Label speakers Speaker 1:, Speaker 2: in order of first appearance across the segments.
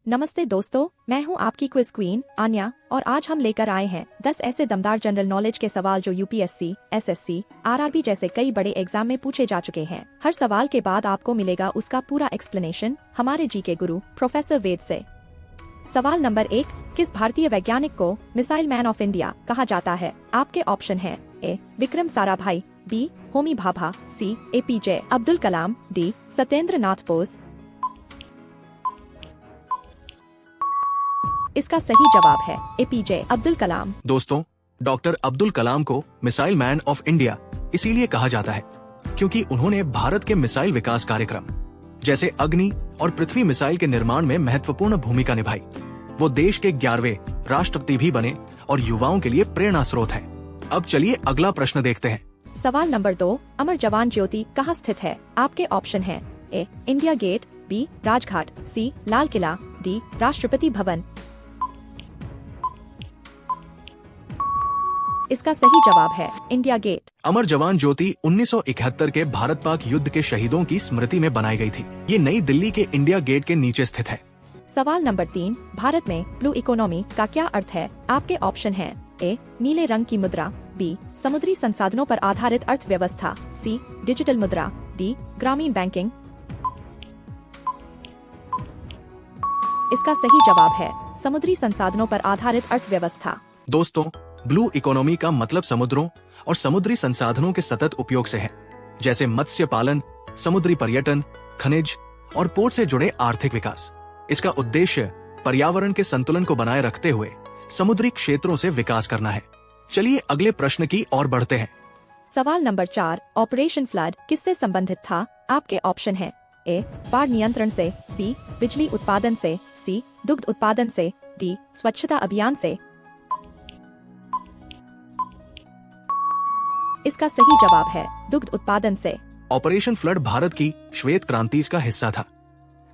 Speaker 1: नमस्ते दोस्तों, मैं हूं आपकी क्विज क्वीन आन्या और आज हम लेकर आए हैं 10 ऐसे दमदार जनरल नॉलेज के सवाल जो यूपीएससी, एसएससी, आरआरबी जैसे कई बड़े एग्जाम में पूछे जा चुके हैं। हर सवाल के बाद आपको मिलेगा उसका पूरा एक्सप्लेनेशन हमारे जी के गुरु प्रोफेसर वेद से। सवाल नंबर 1, किस भारतीय वैज्ञानिक को मिसाइल मैन ऑफ इंडिया कहा जाता है? आपके ऑप्शन है ए. विक्रम साराभाई, बी. होमी भाभा, सी. APJ Abdul Kalam, D. सत्येंद्र नाथ बोस। इसका सही जवाब है एपीजे अब्दुल कलाम।
Speaker 2: दोस्तों, डॉक्टर अब्दुल कलाम को मिसाइल मैन ऑफ इंडिया इसीलिए कहा जाता है क्योंकि उन्होंने भारत के मिसाइल विकास कार्यक्रम जैसे अग्नि और पृथ्वी मिसाइल के निर्माण में महत्वपूर्ण भूमिका निभाई। वो देश के 11वें राष्ट्रपति भी बने और युवाओं के लिए प्रेरणा स्रोत है। अब चलिए अगला प्रश्न देखते हैं।
Speaker 1: सवाल नंबर 2, अमर जवान ज्योति कहाँ स्थित है? आपके ऑप्शन है A. India Gate, B. Rajghat, C. Lal Qila, D. Rashtrapati Bhavan. इसका सही जवाब है इंडिया गेट।
Speaker 2: अमर जवान ज्योति 1971 के भारत पाक युद्ध के शहीदों की स्मृति में बनाई गई थी। ये नई दिल्ली के इंडिया गेट के नीचे स्थित है।
Speaker 1: सवाल नंबर 3, भारत में ब्लू इकोनॉमी का क्या अर्थ है? आपके ऑप्शन है ए. नीले रंग की मुद्रा, बी. समुद्री संसाधनों पर आधारित अर्थव्यवस्था, सी. डिजिटल मुद्रा, डी. ग्रामीण बैंकिंग। इसका सही जवाब है समुद्री संसाधनों पर आधारित अर्थव्यवस्था।
Speaker 2: दोस्तों, ब्लू इकोनॉमी का मतलब समुद्रों और समुद्री संसाधनों के सतत उपयोग से है, जैसे मत्स्य पालन, समुद्री पर्यटन, खनिज और पोर्ट से जुड़े आर्थिक विकास। इसका उद्देश्य पर्यावरण के संतुलन को बनाए रखते हुए समुद्री क्षेत्रों से विकास करना है। चलिए अगले प्रश्न की ओर बढ़ते हैं।
Speaker 1: सवाल नंबर 4, ऑपरेशन फ्लड किससे संबंधित था? आपके ऑप्शन है ए. बाढ़ नियंत्रण से, बी. बिजली उत्पादन से, सी. दुग्ध उत्पादन से, डी. स्वच्छता अभियान से। इसका सही जवाब है दुग्ध उत्पादन से।
Speaker 2: ऑपरेशन फ्लड भारत की श्वेत क्रांति का हिस्सा था,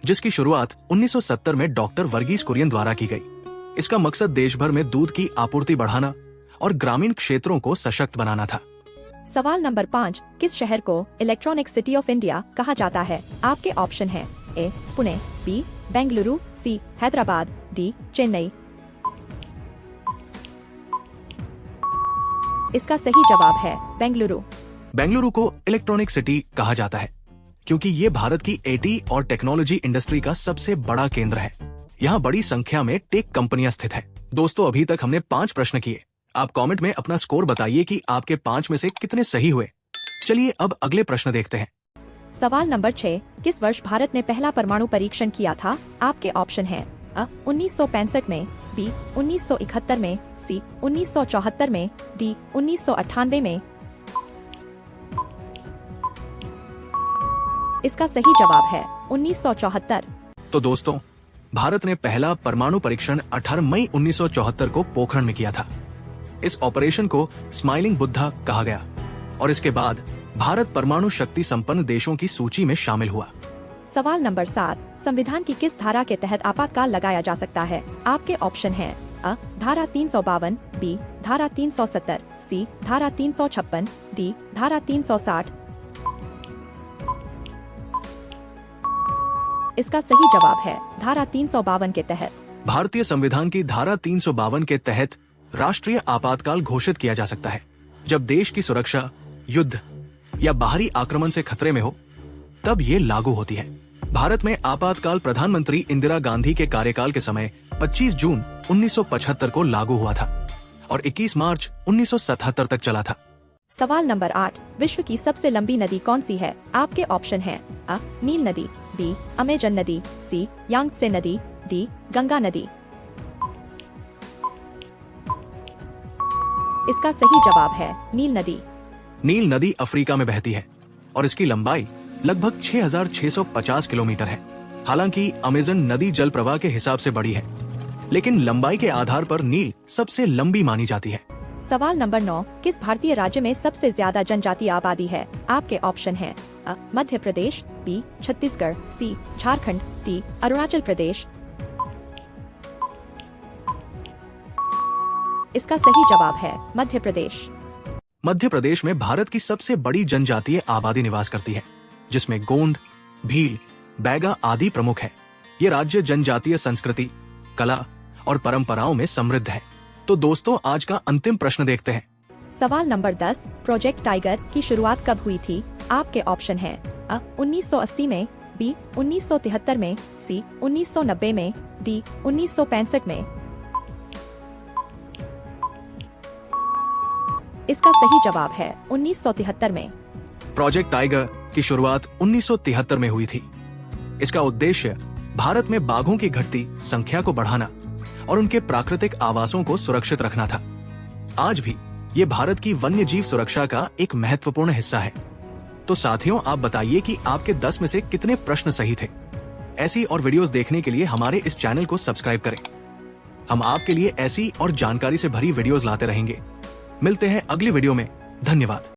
Speaker 2: जिसकी शुरुआत 1970 में डॉक्टर वर्गीस कुरियन द्वारा की गई। इसका मकसद देश भर में दूध की आपूर्ति बढ़ाना और ग्रामीण क्षेत्रों को सशक्त बनाना था।
Speaker 1: सवाल नंबर 5, किस शहर को इलेक्ट्रॉनिक सिटी ऑफ इंडिया कहा जाता है? आपके ऑप्शन है ए. पुणे, बी. बेंगलुरु, सी. हैदराबाद, डी. चेन्नई। इसका सही जवाब है बेंगलुरु।
Speaker 2: बेंगलुरु को इलेक्ट्रॉनिक सिटी कहा जाता है क्योंकि ये भारत की आईटी और टेक्नोलॉजी इंडस्ट्री का सबसे बड़ा केंद्र है। यहाँ बड़ी संख्या में टेक कंपनियां स्थित है। दोस्तों, अभी तक हमने 5 प्रश्न किए। आप कमेंट में अपना स्कोर बताइए कि आपके 5 में से कितने सही हुए। चलिए अब अगले प्रश्न देखते हैं।
Speaker 1: सवाल नंबर 6, किस वर्ष भारत ने पहला परमाणु परीक्षण किया था? आपके ऑप्शन है अ. 1965 में, बी. 1971 में, सी. 1974 में, डी. 1998 में। इसका सही जवाब है 1974।
Speaker 2: तो दोस्तों, भारत ने पहला परमाणु परीक्षण 18 मई 1974 को पोखरण में किया था। इस ऑपरेशन को स्माइलिंग बुद्धा कहा गया और इसके बाद भारत परमाणु शक्ति संपन्न देशों की सूची में शामिल हुआ।
Speaker 1: सवाल नंबर 7, संविधान की किस धारा के तहत आपातकाल लगाया जा सकता है? आपके ऑप्शन है अ. धारा 352, बी. धारा 370, सी. धारा 356, डी. धारा 360। इसका सही जवाब है धारा 352 के तहत।
Speaker 2: भारतीय संविधान की धारा 352 के तहत राष्ट्रीय आपातकाल घोषित किया जा सकता है जब देश की सुरक्षा, युद्ध या बाहरी आक्रमण से खतरे में हो, तब ये लागू होती है। भारत में आपातकाल प्रधानमंत्री इंदिरा गांधी के कार्यकाल के समय 25 जून 1975 को लागू हुआ था और 21 मार्च 1977 तक चला था।
Speaker 1: सवाल नंबर 8, विश्व की सबसे लंबी नदी कौन सी है? आपके ऑप्शन है अ. नील नदी, बी. अमेजन नदी, सी. यांगत्से नदी, डी. गंगा नदी। इसका सही जवाब है नील नदी।
Speaker 2: नील नदी अफ्रीका में बहती है और इसकी लंबाई लगभग 6650 किलोमीटर है। हालांकि अमेजन नदी जल प्रवाह के हिसाब से बड़ी है, लेकिन लंबाई के आधार पर नील सबसे लंबी मानी जाती है।
Speaker 1: सवाल नंबर 9, किस भारतीय राज्य में सबसे ज्यादा जनजातीय आबादी है? आपके ऑप्शन है अ. मध्य प्रदेश, बी. छत्तीसगढ़, सी. झारखंड, डी. अरुणाचल प्रदेश। इसका सही जवाब है मध्य प्रदेश।
Speaker 2: मध्य प्रदेश में भारत की सबसे बड़ी जनजातीय आबादी निवास करती है, जिसमें गोंड, भील, बैगा आदि प्रमुख है। ये राज्य जनजातीय संस्कृति, कला और परंपराओं में समृद्ध है। तो दोस्तों, आज का अंतिम प्रश्न देखते हैं।
Speaker 1: सवाल नंबर 10, प्रोजेक्ट टाइगर की शुरुआत कब हुई थी? आपके ऑप्शन है अ 1980 में, बी 1973 में, सी 1990 में, डी 1965 में। इसका सही जवाब है 1973 में।
Speaker 2: प्रोजेक्ट टाइगर की शुरुआत 1973 में हुई थी। इसका उद्देश्य भारत में बाघों की घटती संख्या को बढ़ाना और उनके प्राकृतिक आवासों को सुरक्षित रखना था। आज भी ये भारत की वन्य जीव सुरक्षा का एक महत्वपूर्ण हिस्सा है। तो साथियों, आप बताइए कि आपके 10 में से कितने प्रश्न सही थे। ऐसी और वीडियोस देखने के लिए हमारे इस चैनल को सब्सक्राइब करें। हम आपके लिए ऐसी और जानकारी से भरी वीडियोस लाते रहेंगे। मिलते हैं अगली वीडियो में। धन्यवाद।